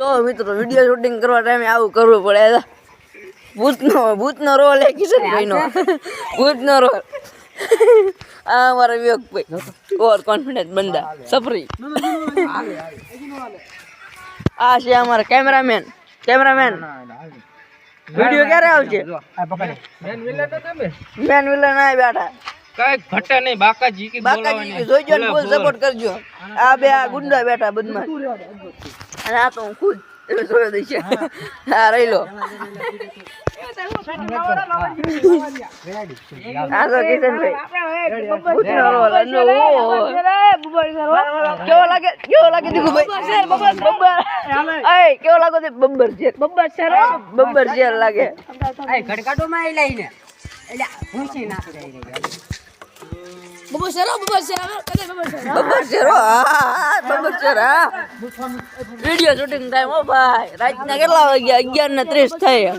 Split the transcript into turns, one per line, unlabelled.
તો મિત્રો video shooting કરવા ટાઈમે આવું કરવું પડે. ભૂતનો રોલ એ કિશનભાઈનો ભૂતનો રોલ. આ અમારા વિવેકભાઈ ઓવર કોન્ફિડન્સ બંદા સફરી. આ છે અમારા કેમેરામેન. વિડીયો ક્યારે આવશે? મેન વિલન ના બેઠા
કઈ ઘટે નહીં. બાકાજી
જોઈજો ને ફૂલ સપોર્ટ કરજો. આ બે આ ગુંડા બેઠા બદમાશ અને આ તો હું ખુદ જોયો દઈશ. હા રહી લો. આ તો કિશનભાઈ કેવો લાગે દીકુભાઈ? કેવો લાગો તે બબ્બર શેર લાગે. વિડીયો શૂટિંગ ટાઈમ હો ભાઈ. રાતના કેટલા વાગ્યા? 11:30 થાય.